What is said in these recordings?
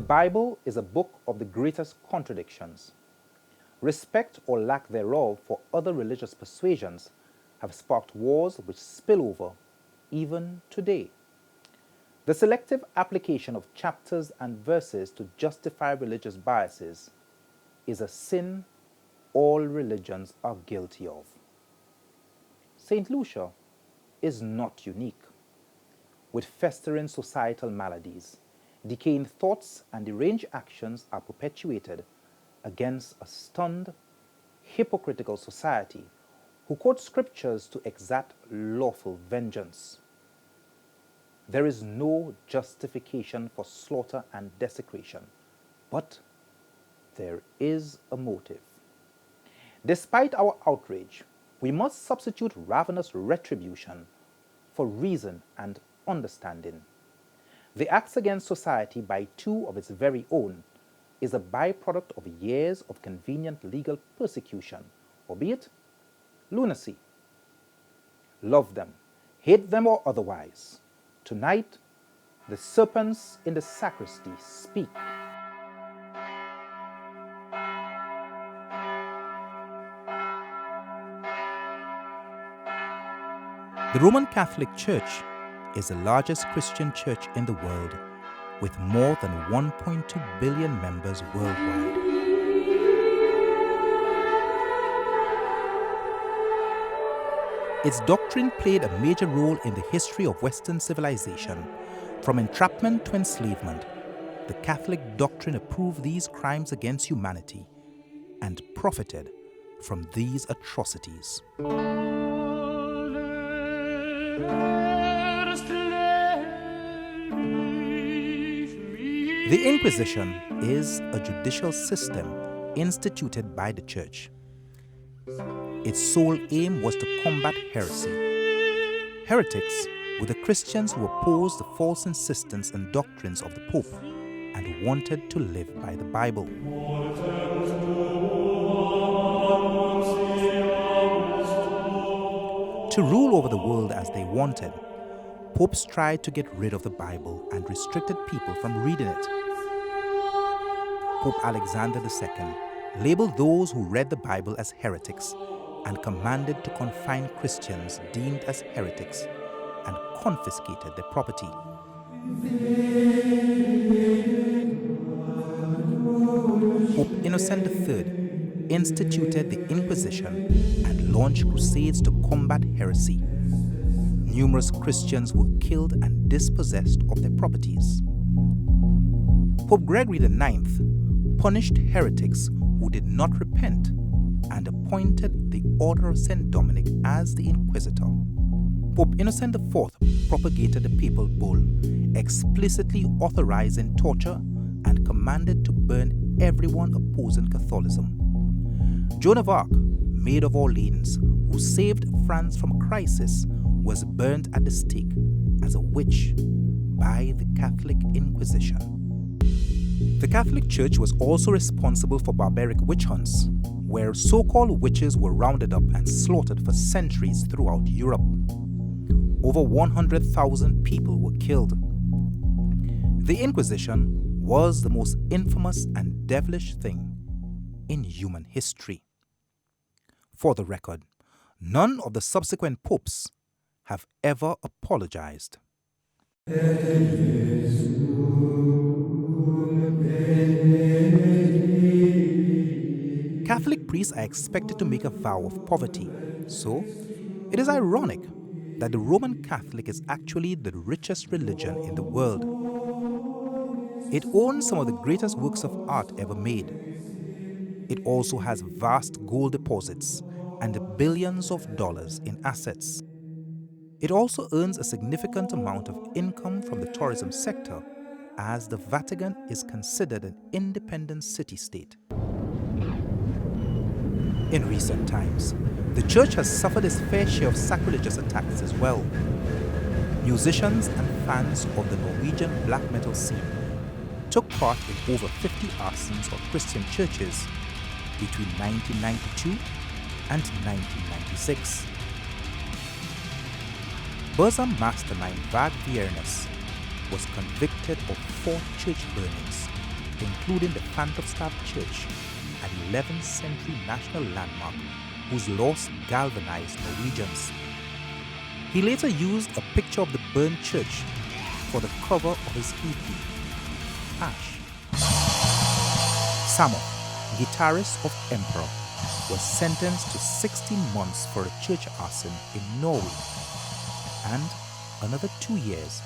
Bible is a book of the greatest contradictions. Respect or lack thereof for other religious persuasions have sparked wars which spill over even today. The selective application of chapters and verses to justify religious biases is a sin all religions are guilty of. St Lucia is not unique. With festering societal maladies, decaying thoughts and deranged actions are perpetuated against a stunned, hypocritical society who quote scriptures to exact lawful vengeance. There is no justification for slaughter and desecration, but there is a motive. Despite our outrage, we must substitute ravenous retribution for reason and understanding. The acts against society by two of its very own is a byproduct of years of convenient legal persecution, albeit lunacy. Love them, hate them or otherwise. Tonight, the serpents in the sacristy speak. The Roman Catholic Church is the largest Christian church in the world, with more than 1.2 billion members worldwide. Its doctrine played a major role in the history of Western civilization. From entrapment to enslavement, the Catholic doctrine approved these crimes against humanity and profited from these atrocities. The Inquisition is a judicial system instituted by the Church. Its sole aim was to combat heresy. Heretics were the Christians who opposed the false insistence and doctrines of the Pope and wanted to live by the Bible. To rule over the world as they wanted, popes tried to get rid of the Bible and restricted people from reading it. Pope Alexander II labeled those who read the Bible as heretics and commanded to confine Christians deemed as heretics and confiscated their property. Pope Innocent III instituted the Inquisition and launched crusades to combat heresy. Numerous Christians were killed and dispossessed of their properties. Pope Gregory IX punished heretics who did not repent and appointed the Order of St. Dominic as the Inquisitor. Pope Innocent IV propagated the papal bull, explicitly authorizing torture and commanded to burn everyone opposing Catholicism. Joan of Arc, Maid of Orleans, who saved France from a crisis, was burnt at the stake as a witch by the Catholic Inquisition. The Catholic Church was also responsible for barbaric witch hunts, where so-called witches were rounded up and slaughtered for centuries throughout Europe. Over 100,000 people were killed. The Inquisition was the most infamous and devilish thing in human history. For the record, none of the subsequent popes have ever apologized. Catholic priests are expected to make a vow of poverty, so it is ironic that the Roman Catholic is actually the richest religion in the world. It owns some of the greatest works of art ever made. It also has vast gold deposits and billions of dollars in assets. It also earns a significant amount of income from the tourism sector, as the Vatican is considered an independent city-state. In recent times, the Church has suffered its fair share of sacrilegious attacks as well. Musicians and fans of the Norwegian black metal scene took part in over 50 arsons of Christian churches between 1992 and 1996. Burzum mastermind Vag Viernes was convicted of 4 church burnings including the Phantom-Staff Church, an 11th century national landmark whose loss galvanized Norwegians. He later used a picture of the burned church for the cover of his EP, Ash. Samuel, guitarist of Emperor, was sentenced to 16 months for a church arson in Norway and another 2 years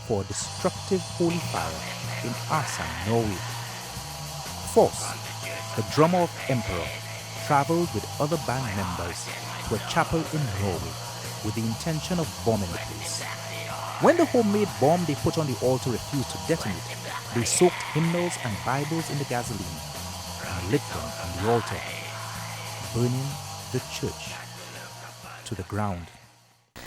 for a destructive holy fire in Arsand, Norway. Force, the drummer of Emperor, traveled with other band members to a chapel in Norway with the intention of bombing the place. When the homemade bomb they put on the altar refused to detonate, they soaked hymnals and Bibles in the gasoline and lit them on the altar, burning the church to the ground.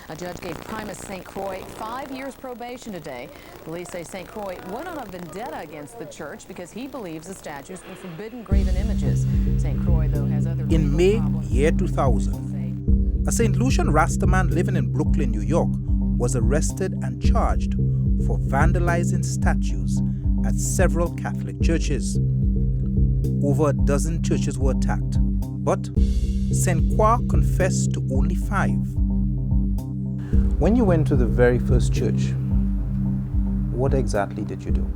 A judge gave Primus St. Croix 5 years probation today. Police say St. Croix went on a vendetta against the church because he believes the statues were forbidden graven images. St. Croix, though, has other In May, problems. year 2000, a St. Lucian Rastaman living in Brooklyn, New York, was arrested and charged for vandalizing statues at several Catholic churches. Over a dozen churches were attacked, but St. Croix confessed to only 5. When you went to the very first church, what exactly did you do?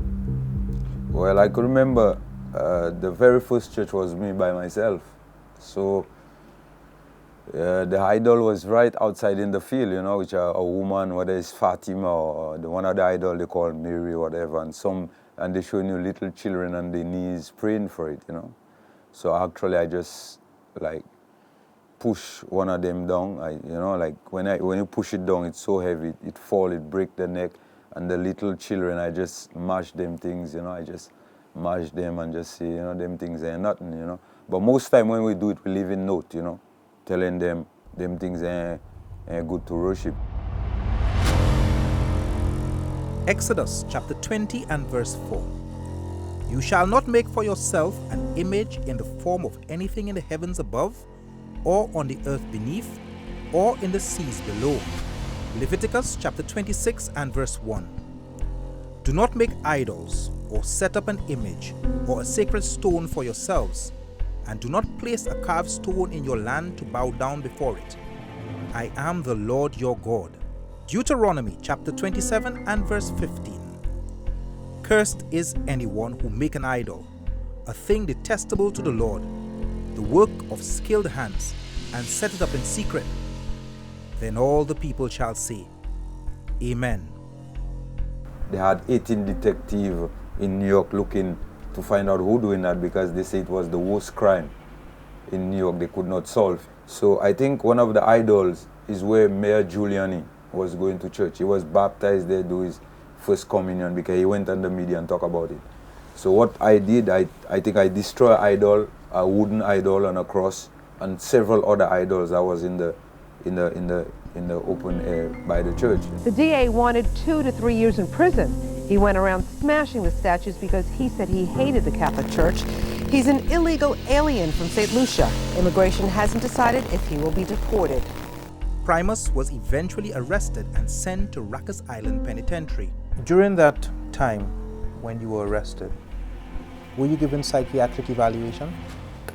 Well, I could remember the very first church was me by myself. So the idol was right outside in the field, you know, which a woman, whether it's Fatima or the one of the idol they call Mary or whatever, and they showing you little children on their knees praying for it, you know. So actually I just like push one of them down. You know, like when you push it down, it's so heavy, it fall, it break the neck, and the little children, I just mash them things, you know. I just mash them and just say, you know, them things ain't nothing, you know. But most time when we do it, we leave a note, you know, telling them things ain't good to worship. Exodus chapter 20 and verse 4. You shall not make for yourself an image in the form of anything in the heavens above, or on the earth beneath, or in the seas below. Leviticus chapter 26 and verse 1. Do not make idols, or set up an image, or a sacred stone for yourselves, and do not place a carved stone in your land to bow down before it. I am the Lord your God. Deuteronomy chapter 27 and verse 15. Cursed is anyone who make an idol, a thing detestable to the Lord, the work of skilled hands, and set it up in secret. Then all the people shall say, Amen. They had 18 detectives in New York looking to find out who doing that, because they say it was the worst crime in New York they could not solve. So I think one of the idols is where Mayor Giuliani was going to church. He was baptized there, do his first communion, because he went on the media and talk about it. So what I did, I think I destroyed an idol, a wooden idol on a cross, and several other idols that was in the open air by the church. The DA wanted 2 to 3 years in prison. He went around smashing the statues because he said he hated the Catholic Church. He's an illegal alien from St. Lucia. Immigration hasn't decided if he will be deported. Primus was eventually arrested and sent to Rikers Island Penitentiary. During that time, when you were arrested, were you given psychiatric evaluation?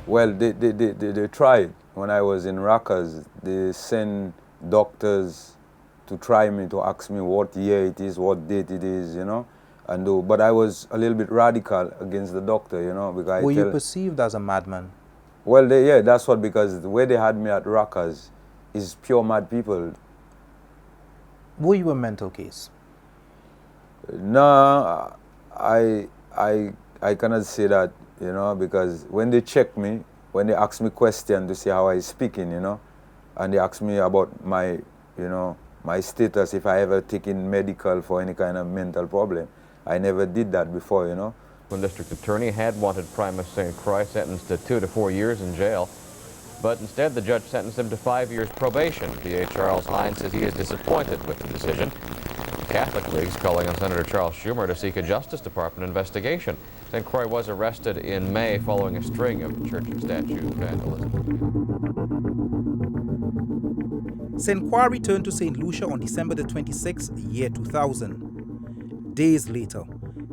Well, they tried. When I was in Rikers, they sent doctors to try me, to ask me what year it is, what date it is, you know. But I was a little bit radical against the doctor, you know, because were you perceived as a madman? Well, yeah, that's what, because the way they had me at Rikers is pure mad people. Were you a mental case? No, I cannot say that, you know, because when they check me, when they ask me questions to see how I speaking, you know, and they ask me about my, you know, my status, if I ever taken medical for any kind of mental problem. I never did that before, you know. The district attorney had wanted Primus St. Croix sentenced to 2 to 4 years in jail, but instead the judge sentenced him to 5 years probation. DA Charles Hines says he is disappointed with the decision. The Catholic League's calling on Senator Charles Schumer to seek a Justice Department investigation. St. Croix was arrested in May following a string of church statue vandalism. St. Croix returned to St. Lucia on December the 26th, year 2000. Days later,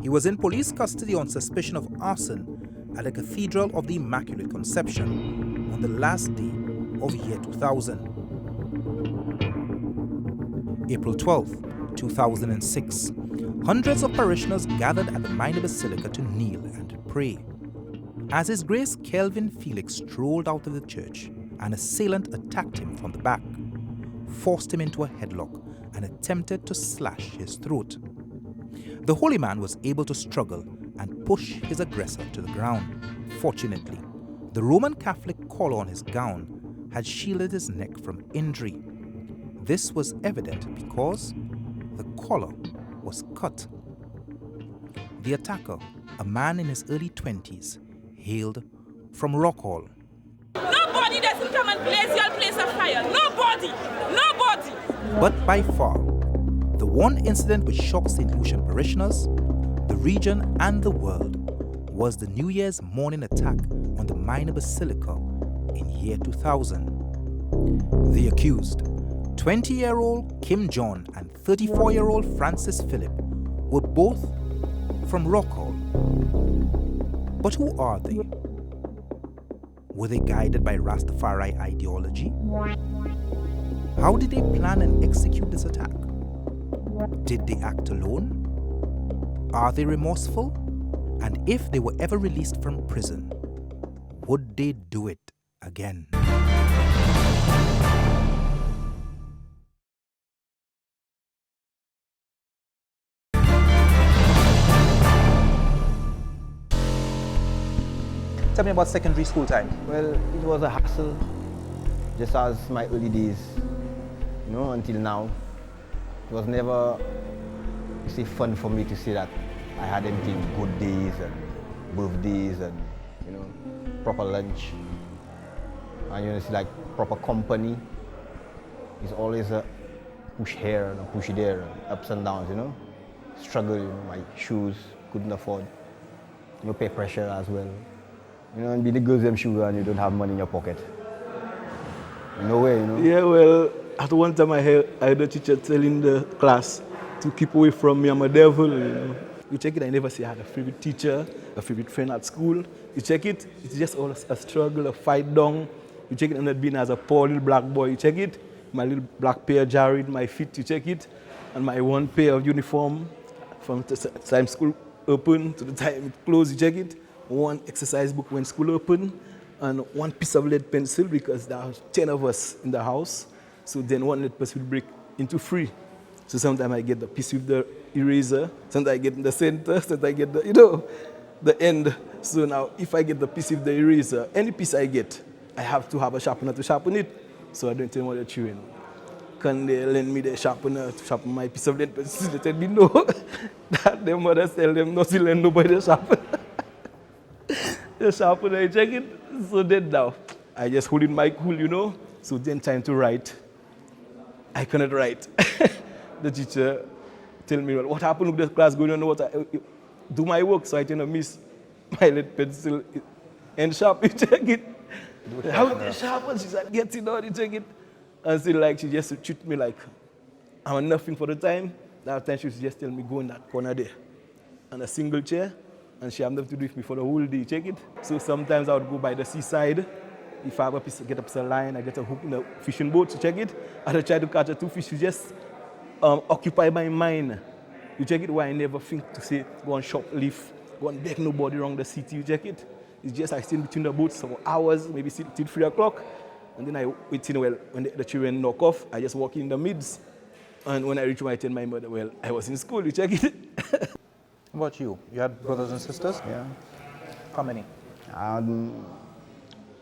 He was in police custody on suspicion of arson at the Cathedral of the Immaculate Conception on the last day of year 2000. April 12, 2006. Hundreds of parishioners gathered at the minor basilica to kneel and pray. As His Grace Kelvin Felix strolled out of the church, an assailant attacked him from the back, forced him into a headlock, and attempted to slash his throat. The holy man was able to struggle and push his aggressor to the ground. Fortunately, the Roman Catholic collar on his gown had shielded his neck from injury. This was evident because the collar was cut. The attacker, a man in his early 20s, hailed from Rockhall. Nobody doesn't come and blaze your place of fire. Nobody! Nobody! But by far, the one incident which shocked St Lucian parishioners, the region and the world was the New Year's morning attack on the minor basilica in year 2000. The accused, 20-year-old Kim John and 34-year-old Francis Philip, were both from Rockhall. But who are they? Were they guided by Rastafari ideology? How did they plan and execute this attack? Did they act alone? Are they remorseful? And if they were ever released from prison, would they do it again? Tell me about secondary school time. Well, it was a hassle, just as my early days, until now. It was never, fun for me to say that I had anything good days and birthdays and, proper lunch. And it's like proper company. It's always a push here and a push there, and ups and downs, Struggle, my shoes, couldn't afford. Peer pressure as well. And be the girls them shoes and you don't have money in your pocket. No way, Yeah, well, at one time I had a teacher telling the class to keep away from me, I'm a devil, You check it, I never say I had a favorite teacher, a favorite friend at school. You check it, it's just always a struggle, a fight down. You check it, I'm not being as a poor little black boy. You check it, my little black pair jarred, my feet, you check it, and my one pair of uniform from the time school open to the time it closed, you check it. One exercise book when school opened, and one piece of lead pencil because there are 10 of us in the house. So then one lead pencil will break into 3. So sometimes I get the piece with the eraser, sometimes I get in the center, sometimes I get the end. So now if I get the piece with the eraser, any piece I get, I have to have a sharpener to sharpen it. So I don't tell what they're chewing. Can they lend me the sharpener to sharpen my piece of lead pencil? They tell me no. That their mothers tell them not to lend nobody the sharpener. The sharpener, I check it. So then now, I just hold in my cool, So then time to write. I cannot write. The teacher tell me, well, what happened with the class going on? What I do my work, so I tend to miss my lead pencil and sharp. You check it. How is it sharpened? She said, get it on, you check it. And still she just treat me like I'm nothing for the time. That time she would just tell me, go in that corner there. On a single chair. And she had nothing to do with me for the whole day, check it. So sometimes I would go by the seaside. If I have get a piece of line, I get a hook in the fishing boat to check it. I try to catch 2 fish to just occupy my mind. You check it, why I never think to say, go and shoplift, go and beg nobody around the city, you check it. It's just I stay between the boats for hours, maybe till 3 o'clock. And then I wait, when the children knock off, I just walk in the midst. And when I reach home, I tell my mother, well, I was in school, you check it. What about you? You had brothers and sisters? Yeah. How many?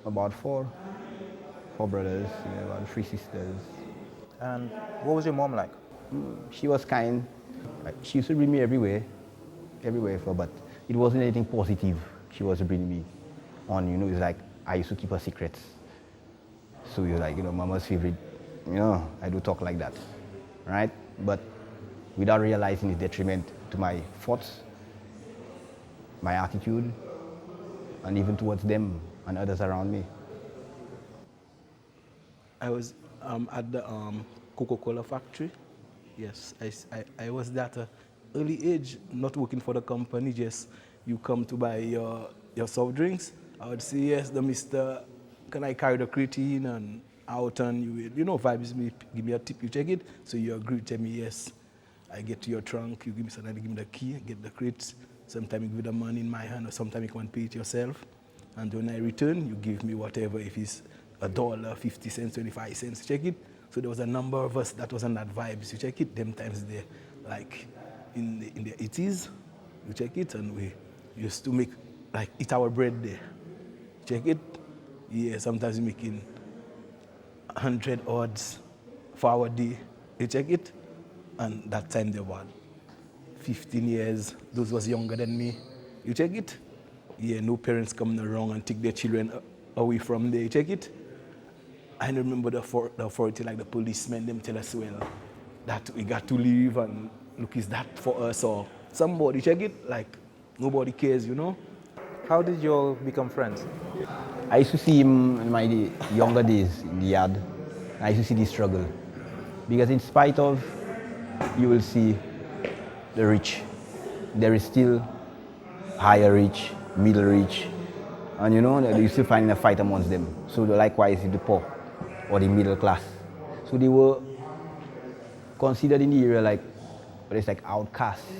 About 4. 4 brothers, about 3 sisters. And what was your mom like? She was kind. She used to bring me everywhere, but it wasn't anything positive she was bringing me on, it's like I used to keep her secrets. So you're like, mama's favorite, I do talk like that, right? But without realizing the detriment to my thoughts, my attitude, and even towards them and others around me. I was at the Coca-Cola factory. Yes, I was that early age, not working for the company, just you come to buy your soft drinks, I would say, yes, the mister, can I carry the crate in and out, and you will, vibes me, give me a tip, you check it, so you agree, tell me yes. I get to your trunk, you give me something, give me the key, get the crates. Sometimes you give the money in my hand, or sometimes you can pay it yourself. And when I return, you give me whatever, if it's $1, 50 cents, 25 cents, check it. So there was a number of us that was on that vibes, you check it, them times there, like in the 80s, you check it, and we used to make, like, eat our bread there. Check it? Yeah, sometimes we're making 100 odds for our day. You check it? And that time they were 15 years, those was younger than me. You check it? Yeah, no parents coming around and take their children away from there. You check it? I remember the authority, like the policemen, them tell us, well, that we got to leave, and look, is that for us or somebody? Check it? Like, nobody cares, How did you all become friends? I used to see him in my younger days in the yard. I used to see the struggle. Because in spite of, you will see the rich, there is still higher rich, middle rich, and you still find a fight amongst them. So likewise the poor or the middle class. So they were considered in the area like, it's like outcasts,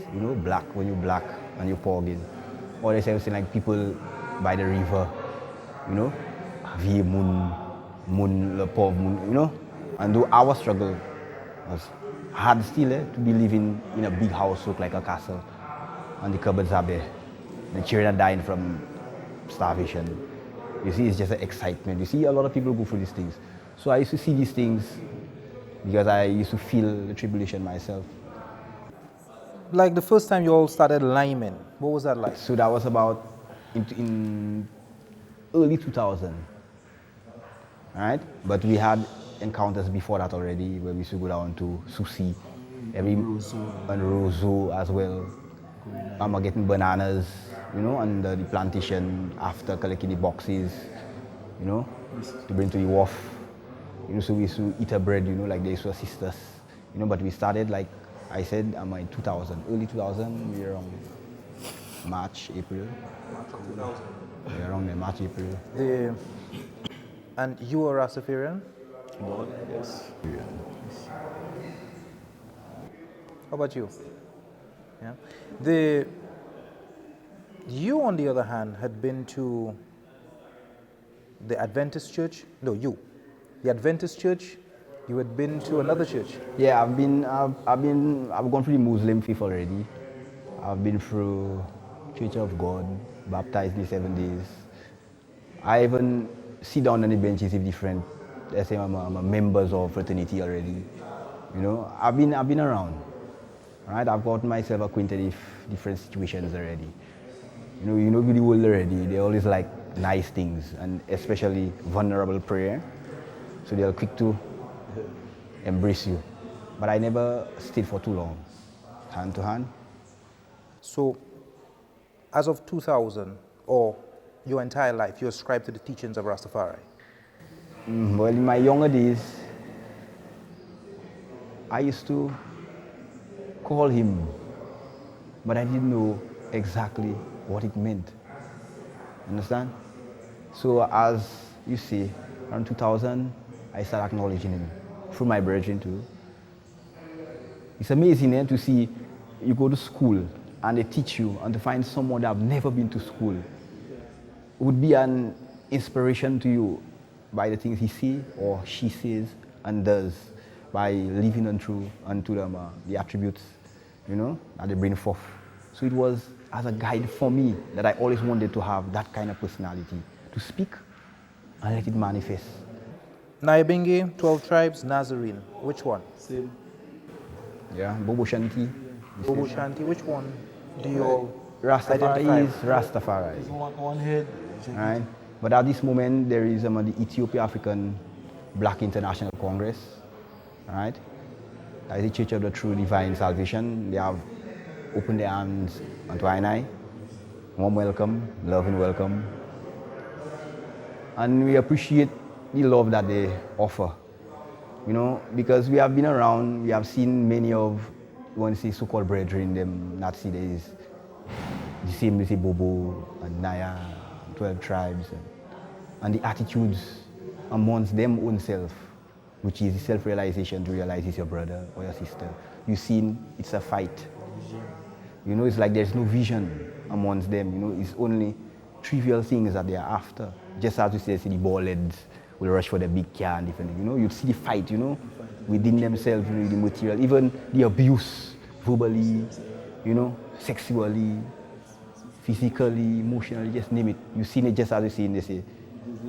black when you're black and you're poor again. Or they say like people by the river, the poor moon, And though our struggle was hard still to be living in a big house, look like a castle, and the cupboards are bare. The children are dying from starvation. You see, it's just an excitement. You see, a lot of people go through these things. So I used to see these things because I used to feel the tribulation myself. Like the first time you all started liming, what was that like? So that was about in early 2000, right? But we had encounters before that already, where we used to go down to Susi, and Roseau as well. Getting bananas, on the plantation after collecting the boxes, to bring to the wharf. So we used to eat our bread, like they used to assist us. But we started, like I said, in 2000, early 2000, we were around March, April. We were around March, April. And you were Rastafarian? Yes. How about you? Yeah. You, on the other hand, had been to the Adventist church. No, you. The Adventist church. You had been to another church. Yeah, I've gone through the Muslim faith already. I've been through Church of God, baptized in the 7 days. I even sit down on the benches with different. Let's say I'm a members of fraternity already. I've been around. Right? I've gotten myself acquainted with different situations already. You know the world already. They always like nice things, and especially vulnerable prayer. So they're quick to embrace you. But I never stayed for too long, hand to hand. So, as of 2000, or your entire life, you ascribe to the teachings of Rastafari? Well, in my younger days, I used to call him, but I didn't know exactly what it meant. Understand? So as you see, around 2000, I started acknowledging him through my brethren too. It's amazing to see you go to school and they teach you, and to find someone that have never been to school would be an inspiration to you by the things he sees or she says and does, by living unto them the attributes, that they bring forth. So it was as a guide for me that I always wanted to have that kind of personality, to speak and let it manifest. Naibingi, 12 tribes, Nazarene. Which one? Same. Yeah, Bobo Shanti. Bobo Shanti, which one do you all Rastafari identify? is Rastafari. It's one head. Right? But at this moment, there is the Ethiopia African Black International Congress. Right? That is the Church of the True Divine Salvation. They have opened their arms unto I. Warm welcome, loving welcome. And we appreciate the love that they offer. Because we have been around, we have seen many of when you see so-called brethren, them Nazi days, the same with the Bobo and Naya, 12 tribes, and the attitudes amongst them own self, which is the self-realization to realize it's your brother or your sister. You see, it's a fight. You know, it's like there's no vision amongst them. You know, it's only trivial things that they are after. Just as you say, the ball heads will rush for the big car and different. You know, you'd see the fight, you know, within themselves, you know, the material, even the abuse, verbally, you know, sexually, physically, emotionally, just name it. You've seen it just as you see in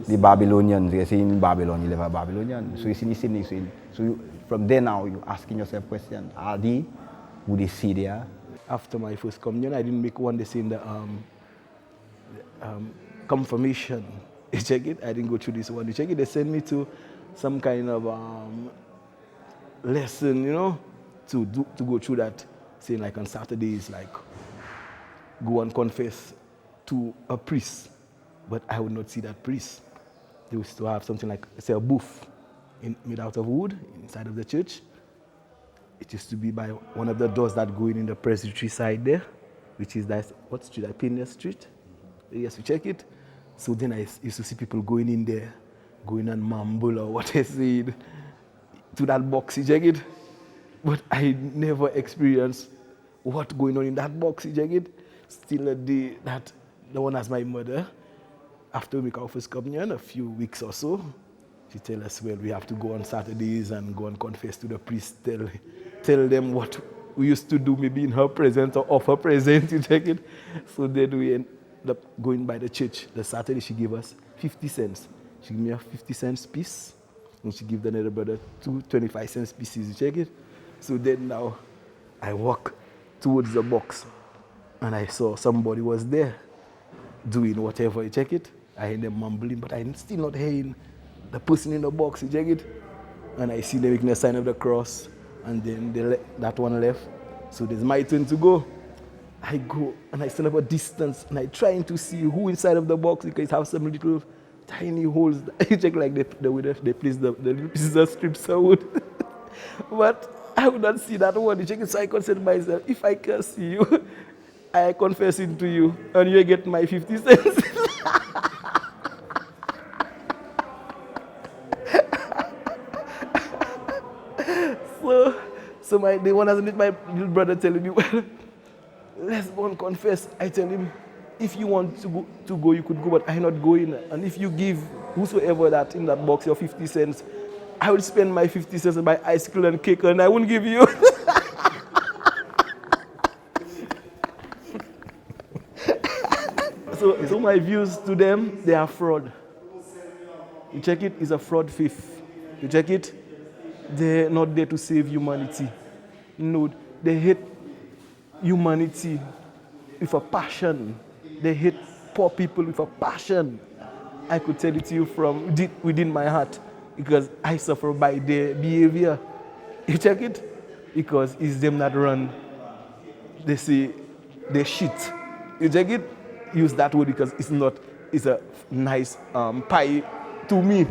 the Babylonians. You see in Babylon, you live a Babylonian. So you see the same thing. So from there now, you're asking yourself questions. Are they? Would they see there? After my first communion, I didn't make one day saying the confirmation. You check it? I didn't go through this one. You check it? They sent me to some kind of lesson, you know, to go through that. Saying like on Saturdays, like go and confess to a priest. But I would not see that priest. They used to have something like, say, a booth made out of wood inside of the church. It used to be by one of the doors that go in the presbytery side there, which is that, what street? Pioneer Street. Yes, we check it. So then I used to see people going in there, going and mumble or what they said to that box, you check it. But I never experienced what going on in that box, you check it. Still a day that the one as my mother, after we make our first communion, a few weeks or so, she tell us, well, we have to go on Saturdays and go and confess to the priest, tell them what we used to do, maybe in her presence or off her presence, you check it. So then we end up going by the church. The Saturday she gave us 50 cents. She gave me a 50 cents piece, and she gave the other brother 2 25 cents pieces, you check it. So then now I walk towards the box, and I saw somebody was there doing whatever, you check it. I hear them mumbling, but I'm still not hearing the person in the box, you check it. And I see them making a sign of the cross, and then that one left. So there's my turn to go. I go, and I stand up a distance, and I trying to see who inside of the box, because it has some little tiny holes. You check like the way they place the little pieces of strips of wood. But I would not see that one. You check it, so I consider myself, if I can see you, I confess it to you, and you get my 50 cents. So the one hasn't, my little brother telling me, well, let's go and confess. I tell him, if you want to go, you could go, but I'm not going. And if you give whosoever that in that box your 50 cents, I will spend my 50 cents and buy ice cream and cake, and I won't give you. So my views to them, they are fraud. You check it, it's a fraud thief. You check it, they're not there to save humanity. No, they hate humanity with a passion. They hate poor people with a passion. I could tell it to you from within my heart, because I suffer by their behavior. You check it? Because it's them that run. They say they shit. You check it? Use that word because it's a nice pie to me.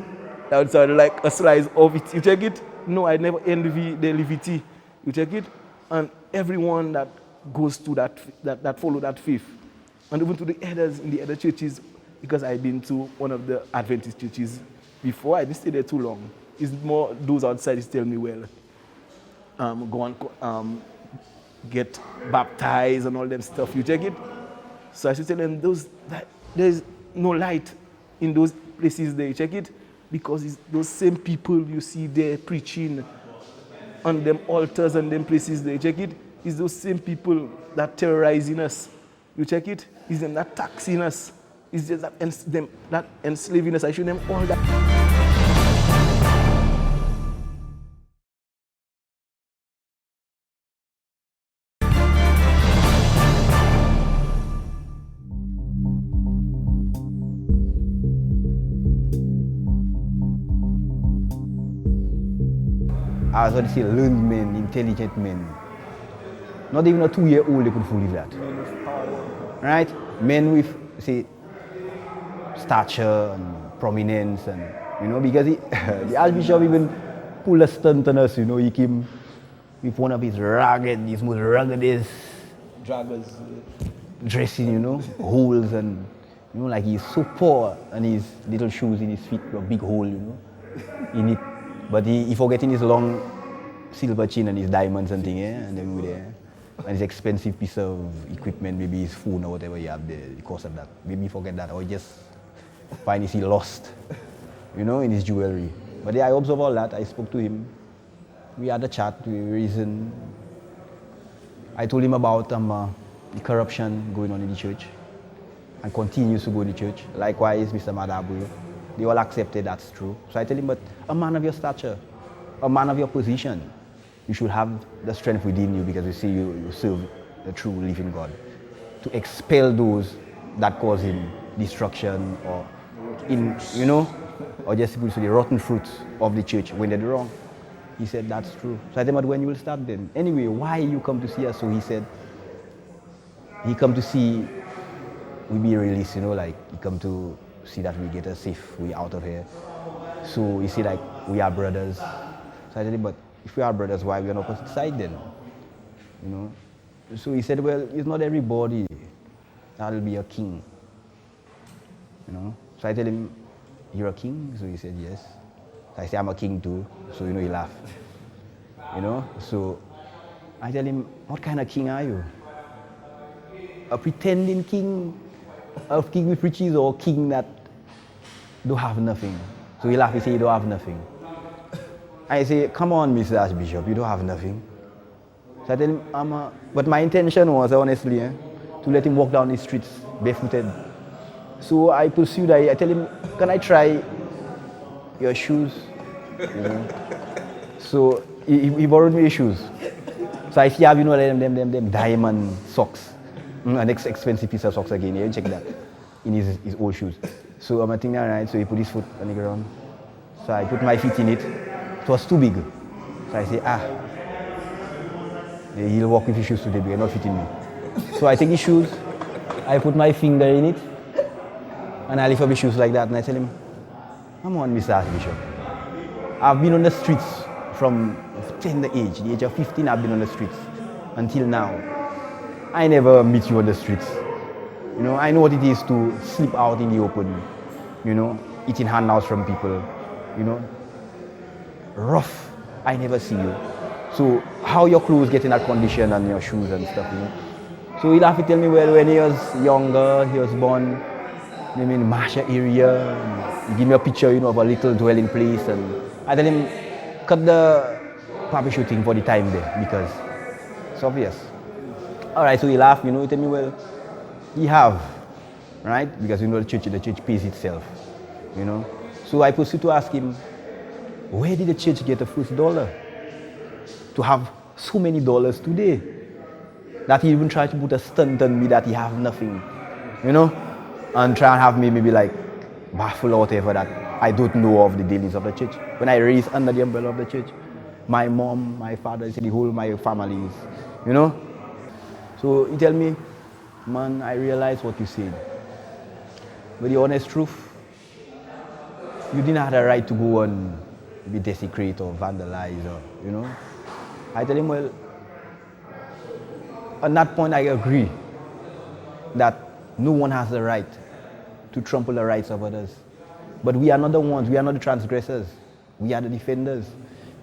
I would say like a slice of it. You check it? No, I never envy the levity. You check it? And everyone that goes to that follow that faith, and even to the elders in the other churches, because I've been to one of the Adventist churches before. I didn't stay there too long. It's more those outside tell me, well, go and get baptized and all them stuff. You check it? So I should tell them there's no light in those places there. You check it? Because it's those same people you see there preaching on them altars and them places there. You check it? It's those same people that terrorizing us. You check it? It's them that taxing us. It's just that enslaving us. I show them all that. As what they say, learned men, intelligent men. Not even a 2-year-old they could fully that. Right? Men with, say, stature and prominence, and because the Archbishop even pulled a stunt on us, he came with one of his most ruggedest Draggers. dressing, you know, holes and, you know, like he's so poor and his little shoes in his feet, a big hole, you know, in it. But he forgetting his long silver chain and his diamonds and thing, yeah, and then we there. And his expensive piece of equipment, maybe his phone or whatever he have there, because of that. Maybe he forget that, or he just find he lost, you know, in his jewelry. But yeah, I observed all that. I spoke to him. We had a chat, we reasoned. I told him about the corruption going on in the church and continues to go in the church. Likewise, Mr. Madabu, they all accepted that's true. So I tell him, but a man of your stature, a man of your position, you should have the strength within you because you see you serve the true living God to expel those that cause him destruction or you know, or just to the rotten fruits of the church when they're wrong. He said, that's true. So I told him, but when you will start then? Anyway, why you come to see us? So he said, he come to see we be released, you know, like he come to see that we get us safe, we out of here. So he said, like, we are brothers. So I told him, but if we are brothers, why we on opposite side then? You know? So he said, well, it's not everybody that'll be a king. You know? So I tell him, you're a king? So he said, yes. So I say, I'm a king too. So, you know, he laughed. You know? So I tell him, what kind of king are you? A pretending king, a king with riches, or a king that don't have nothing? So he laughed, he said, you don't have nothing. I say, come on, Mr. Archbishop, you don't have nothing. So I tell him, but my intention was, honestly, to let him walk down the streets barefooted. So I pursued, I tell him, can I try your shoes? You know? So he borrowed me his shoes. So I see, you know, them diamond socks. An expensive piece of socks again, you check that, in his old shoes. So I'm thinking, all right, so he put his foot on the ground. So I put my feet in it. It was too big. So I say, he'll walk with his shoes today because not fitting me. So I take his shoes, I put my finger in it, and I lift up his shoes like that, and I tell him, come on, Mr. Archbishop. I've been on the streets from tender age, the age of 15, I've been on the streets until now. I never meet you on the streets. You know, I know what it is to sleep out in the open, you know, eating handouts from people, you know. Rough, I never see you. So how your clothes get in that condition and your shoes and stuff, you know. So he'll have to tell me, well, when he was younger, he was born maybe in the Masha area. He give me a picture, you know, of a little dwelling place, and I tell him, cut the puppy shooting for the time there because it's obvious. All right, so he laughed, you know, he tell me, well, he have, right? Because you know the church pays itself, you know. So I proceed to ask him, where did the church get the first dollar? To have so many dollars today that he even tried to put a stunt on me that he have nothing, you know, and try and have me maybe like baffle or whatever that I don't know of the dealings of the church. When I raised under the umbrella of the church, my mom, my father, the whole my family is, you know. So he tell me, man, I realize what you said. But the honest truth, you didn't have the right to go and be desecrate or vandalize or, you know. I tell him, well, on that point I agree that no one has the right to trample the rights of others. But we are not the ones, we are not the transgressors. We are the defenders.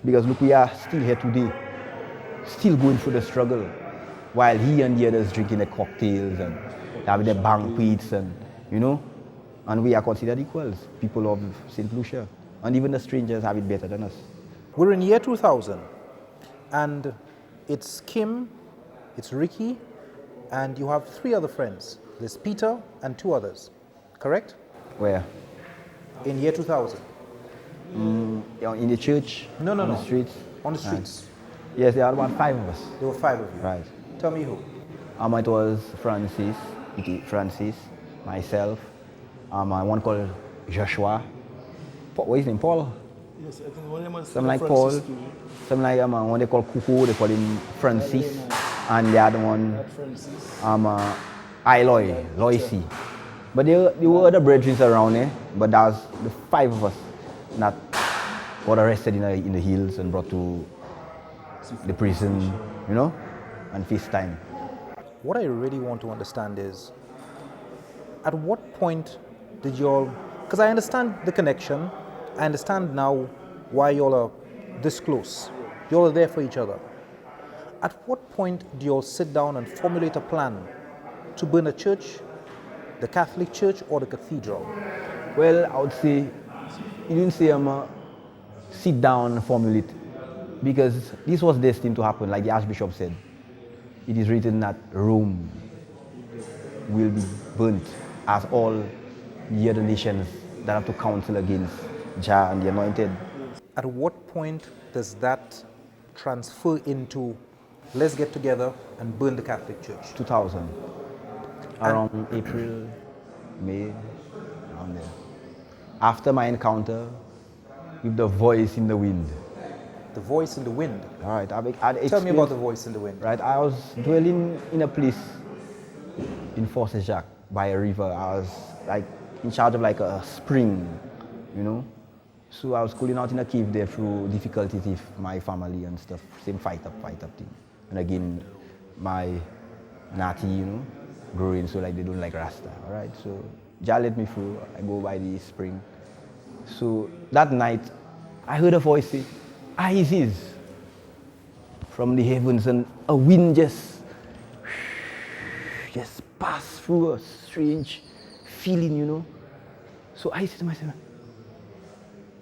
Because look, we are still here today, still going through the struggle, while he and the others drinking their cocktails and having their banquets and, you know, and we are considered equals, people of St. Lucia. And even the strangers have it better than us. We're in year 2000, and it's Kim, it's Ricky, and you have 3 other friends. There's Peter and 2 others, correct? Where? In year 2000. In the church? No. On the streets? On the streets. Yes, there are about 5 of us. There were 5 of you. Right. Tell me who. It was Francis, myself, one called Joshua. What is his name? Paul? Yes, I think one of them was Some like Paul. Some like one they call Kuku, they call him Francis. And the other one, Loisy. But there were other brethren around but that was the 5 of us that got arrested in the hills and brought to the prison, you know, and feast time. What I really want to understand is, at what point did y'all, because I understand the connection, I understand now why y'all are this close. Y'all are there for each other. At what point do y'all sit down and formulate a plan to burn a church, the Catholic Church or the cathedral? Well, I would say, you didn't say sit down and formulate, because this was destined to happen, like the Archbishop said. It is written that Rome will be burnt, as all the other nations that have to counsel against Jah and the Anointed. At what point does that transfer into, let's get together and burn the Catholic Church? 2000, around April, May, around there. After my encounter with the voice in the wind. The voice in the wind? All right, Tell me about the voice in the wind. Right, I was dwelling in a place in Fort Saint-Jacques by a river. I was like in charge of like a spring, you know. So I was cooling out in a cave there through difficulties with my family and stuff. Same fight up thing. And again, my nati, you know, growing, so like they don't like Rasta. All right, so Jah let me through. I go by the spring. So that night, I heard a voice say, "Isis," from the heavens, and a wind just passed through a strange feeling, you know. So I said to myself,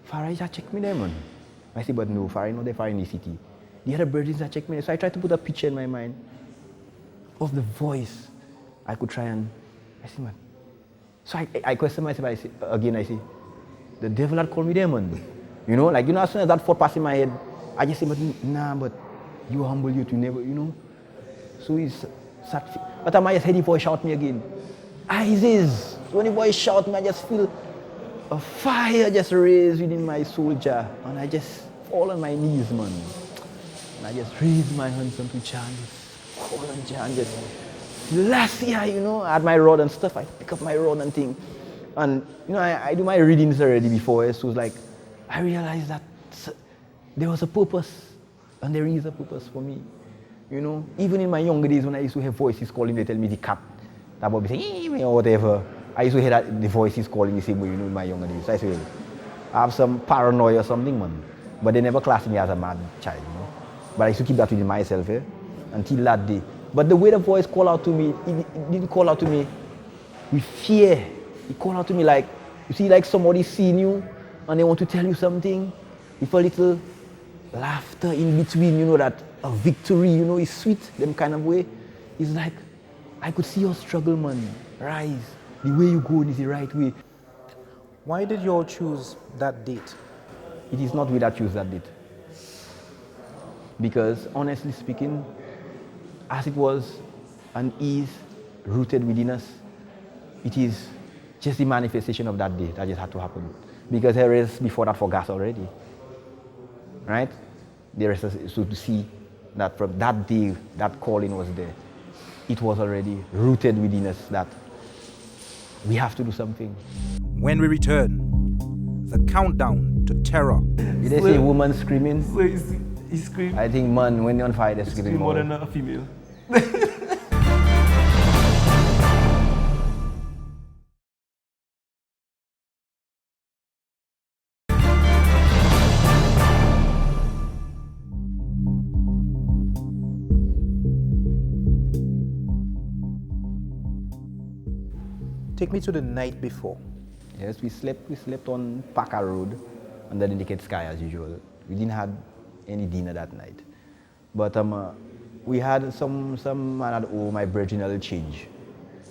"Farah, just check me there, man." I said, "But no, Farah, not there, Farah in the city. The other brethren that check me there." So I tried to put a picture in my mind of the voice. I could try and, I said, man. So I questioned myself, I say, the devil had called me there, man. You know, like, you know, as soon as that thought passed in my head, I just said, but nah, but you humble you to never, you know. So it's sad. But I just heard the voice shout me again, "Isis." When the voice shout me, I just feel a fire just raised within my soul, Jah. And I just fall on my knees, man. And I just raise my hands unto Jah and just call on Jah and just, last year, you know, I had my rod and stuff. I pick up my rod and thing. And, you know, I do my readings already before. So it's like, I realized that there was a purpose. And there is a purpose for me. You know, even in my younger days when I used to hear voices calling, they tell me the cat, that would be saying, or whatever. I used to hear that the voices calling the same way, you know, in my younger days. So I say, I have some paranoia or something, man. But they never classed me as a mad child, you know. But I used to keep that within myself, until that day. But the way the voice called out to me, it didn't call out to me with fear. It called out to me like, you see, like somebody seeing you and they want to tell you something with a little laughter in between, you know, that a victory, you know, is sweet, them kind of way. It's like, I could see your struggle, man. Rise. The way you go is the right way. Why did you all choose that date? It is not we that choose that date. Because honestly speaking, as it was and is rooted within us, it is just the manifestation of that day that just had to happen. Because there is before that for gas already. Right? There is so to see that from that day that calling was there. It was already rooted within us that we have to do something. When we return, the countdown to terror. Did they see a woman screaming? So he screamed. I think man, when they're on fire, they're screaming More more. than a female. Take me to the night before. Yes, we slept on Packer Road under the naked sky as usual. We didn't have any dinner that night. But we had some man at home, my brethren, a little change.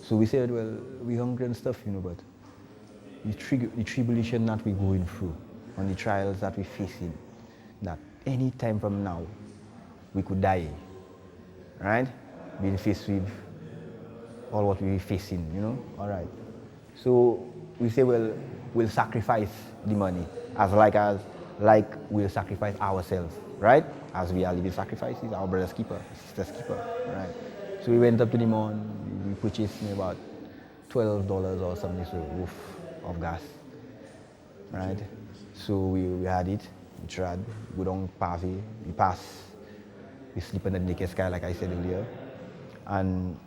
So we said, well, we hungry and stuff, you know, but the tribulation that we're going through and the trials that we're facing, that any time from now, we could die, right? Being faced with all what we're facing, you know, all right. So we say, well, we'll sacrifice the money as we'll sacrifice ourselves, right? As we are living sacrifices, our brother's keeper, sister's keeper, right? So we went up to the mall, we purchased about $12 or something, so worth of gas, right? So we had it, we tried, go down Pavé, we passed We sleep under the naked sky, like I said earlier. And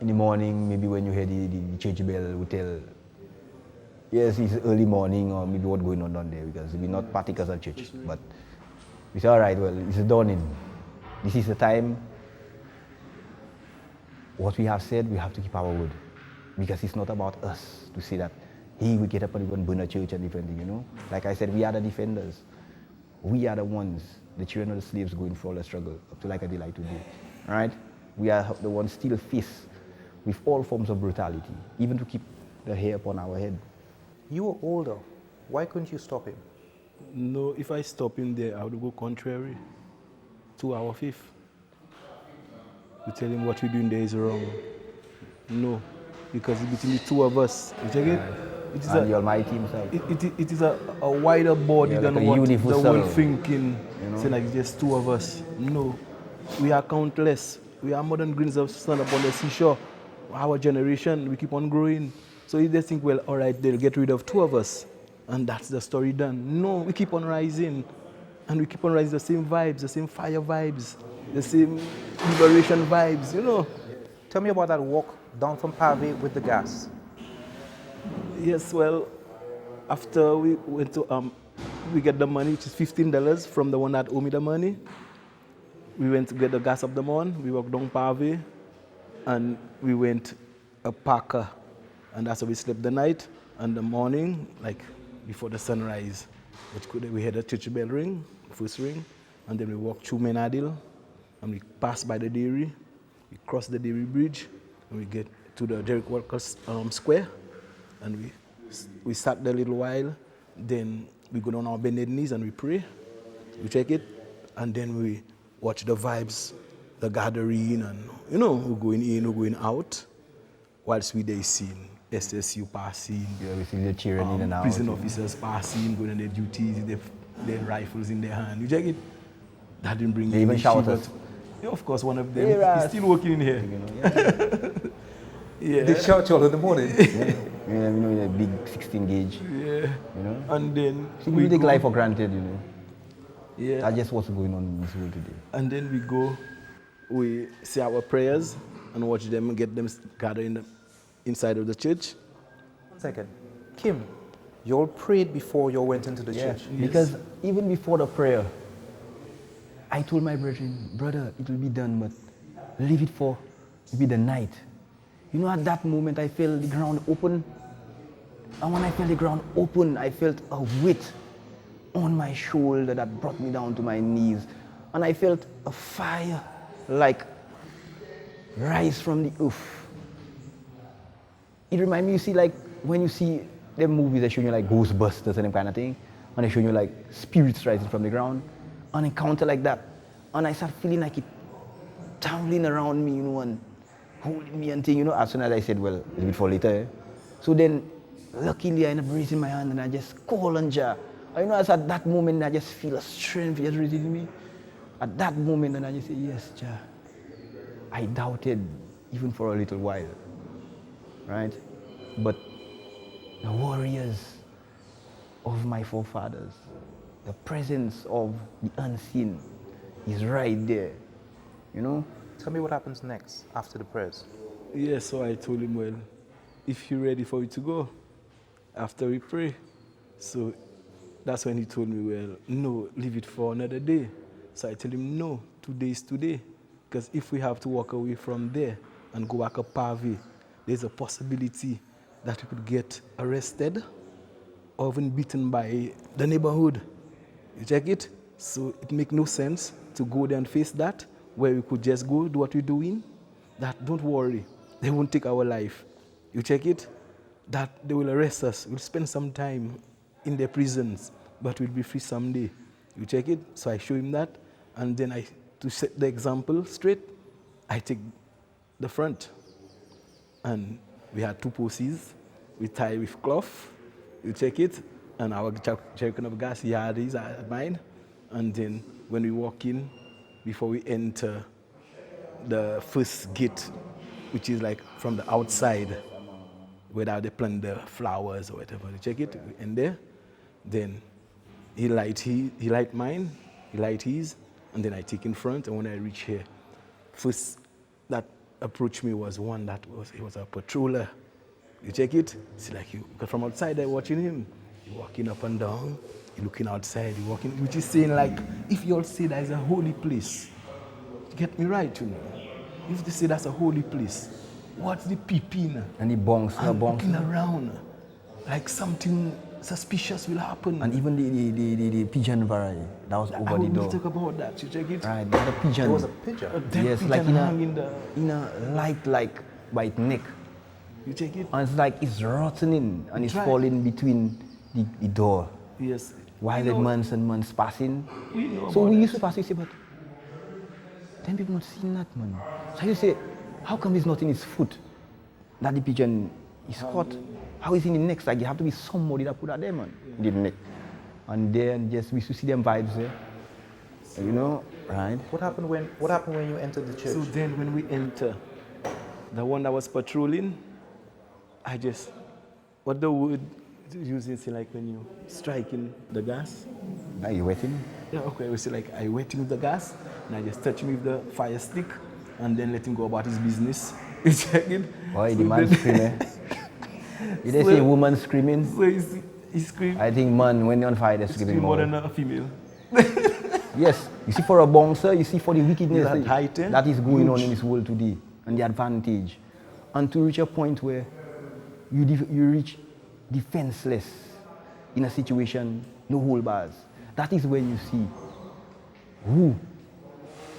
in the morning, maybe when you hear the church bell, we tell, yes, it's early morning, or maybe what's going on down there, because we're not partakers of church. But we say, all right, well, it's dawning. This is the time. What we have said, we have to keep our word. Because it's not about us to say that, hey, we get up and we burn a church and different thing, you know? Like I said, we are the defenders. We are the ones, the children of the slaves going for the struggle, up to like a day like today, right? We are the ones still faced with all forms of brutality, even to keep the hair upon our head. You were older. Why couldn't you stop him? No, if I stop him there, I would go contrary to our faith. We tell him what we're doing there is wrong. No, because it's between the two of us. You check it? It is and the Almighty Himself. It is a wider body than like what the universal, world thinking. you know? Saying like it's just two of us. No, we are countless. We are modern grains of sand upon the seashore. Our generation, we keep on growing. So if they think, well, all right, they'll get rid of two of us, and that's the story done. No, we keep on rising, and we keep on rising the same vibes, the same fire vibes, the same liberation vibes, you know. Tell me about that walk down from Pave with the gas. Yes, well, after we went to, we get the money, which is $15 from the one that owed me the money. We went to get the gas up the morning, we walked down Pave, and we went a Parker, and that's where we slept the night. And the morning, like before the sunrise, we had a church bell ring, first ring, and then we walked through Menadil, and we passed by the dairy, we crossed the dairy bridge, and we get to the Derrick Walker's Square, and we sat there a little while, then we go down our bended knees and we pray, we check it, and then we watch the vibes, the gathering, and you know, who going in, who going out, whilst we there seeing SSU passing, Yeah, we see the cheering in and out. prison officers passing, going on their duties, their rifles in their hand. You check it? That didn't bring They me even any shout shit, us. but, yeah, of course, one of them Yeah, is still working in here. You know, yeah. Yeah. They shout you all in the morning. Yeah, you know, a big 16 gauge. Yeah. You know? And then So we take life for granted, you know. Yeah. That's just what's going on in this world today. And then we go, we say our prayers and watch them and get them gathered inside of the church. 1 second. Kim, you all prayed before you all went into the church. Because even before the prayer, I told my brethren, brother, it will be done, but leave it for maybe the night. You know, at that moment, I felt the ground open. And when I felt the ground open, I felt a weight on my shoulder that brought me down to my knees. And I felt a fire like rise from the earth. It reminded me, you see, like when you see them movies, they show you like Ghostbusters and them kind of thing. And they show you like spirits rising from the ground. An encounter like that. And I start feeling like it tumbling around me, you know, and holding me and thing, you know. As soon as I said, well, leave it for later. Eh? So then, luckily, I ended up raising my hand and I just call on Jah. And you know, as at that moment, I just feel a strength just raising me. At that moment, and I just say, yes, Jah. I doubted even for a little while, right? But the warriors of my forefathers, the presence of the unseen is right there, you know? Tell me what happens next after the prayers. Yeah, so I told him, well, if you're ready for it to go, after we pray. So that's when he told me, well, no, leave it for another day. So I told him, no, today is today. Because if we have to walk away from there and go back up Pave, there's a possibility that we could get arrested or even beaten by the neighborhood. You check it? So it makes no sense to go there and face that, where we could just go do what we're doing. That, don't worry, they won't take our life. You check it? That they will arrest us. We'll spend some time in their prisons, but we'll be free someday. You check it? So I show him that, and then to set the example straight, I take the front. And we had two posties. We tie with cloth. You check it? And our jerrycan of gas, he had his, I had mine. And then when we walk in, before we enter the first gate, which is like from the outside, where they plant the flowers or whatever, you check it, we end there. Then he light mine, he light his, and then I take in front, and when I reach here, first that approached me was one that he was a patroller. You check it, see like you, because from outside they're watching him. He walking up and down, he looking outside, he walking, which is saying like, if you all say that is a holy place, get me right, you know. If they say that's a holy place, what's the peeping? And the bongs, looking around, like something suspicious will happen. And even the pigeon variety, that was over the door. I will talk about that, you check it? Right, the pigeon. There was a pigeon? A dead yes, pigeon like in a light, like by its neck. You check it? And it's like it's rotting and it's falling between the door. Yes. While the months and months passing. So we used to pass, we say, but then people not seeing that, man. So you say, how come it's not in his foot that the pigeon is caught? How is it in the neck? Like, you have to be somebody that put that there, man, in the neck. And then just we used to see them vibes there. You know, right? What happened when you entered the church? So then when we enter, the one that was patrolling, I just, what the word using, say like when you striking the gas. Are you wetting? Yeah, okay, we say like I wet him with the gas, and I just touch him with the fire stick, and then let him go about his business. You check it? Boy, the man screaming. You didn't see a woman screaming? So he screamed. I think man, when they're on fire, they're screaming more than a female. Yes, you see for a bouncer, you see for the wickedness that is going on in this world today, and the advantage. And to reach a point where you reach defenseless in a situation, no hold bars. That is when you see who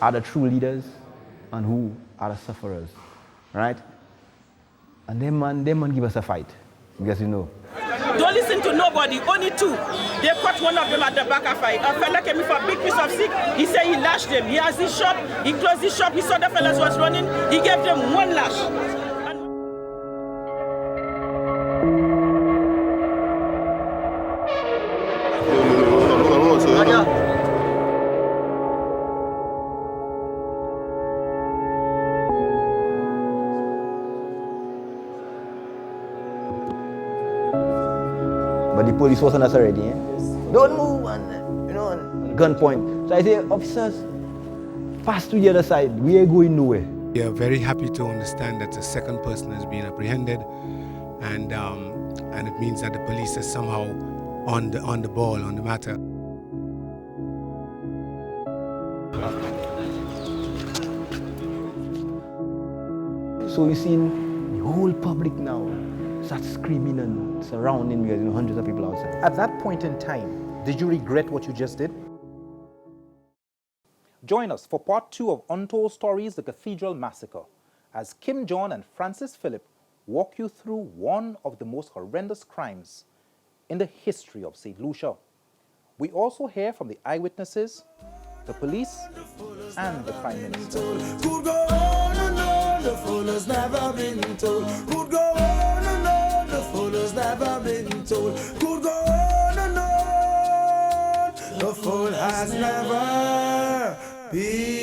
are the true leaders and who are the sufferers, right? And them man give us a fight, because you know. Don't listen to nobody, only two. They caught one of them at the back of fight. A fella came in for a big piece of stick. He said he lashed them. He has his shop, he closed his shop, he saw the fellas was running, he gave them one lash. But the police wasn't us already, eh? Don't move, and you know, and gunpoint. So I say, officers, pass to the other side. We ain't going nowhere. We are very happy to understand that the second person has been apprehended, and it means that the police are somehow on the ball, on the matter. So you see, the whole public now starts screaming and surrounding me, hundreds of people outside. At that point in time, did you regret what you just did? Join us for part 2 of Untold Stories, the Cathedral Massacre, as Kim John and Francis Phillip walk you through one of the most horrendous crimes in the history of St Lucia. We also hear from the eyewitnesses, the police, and the Prime Minister. Could go on and on, the fool has never been told. Could go on and on, the fool has never been told. Could go on and on, the fool has never been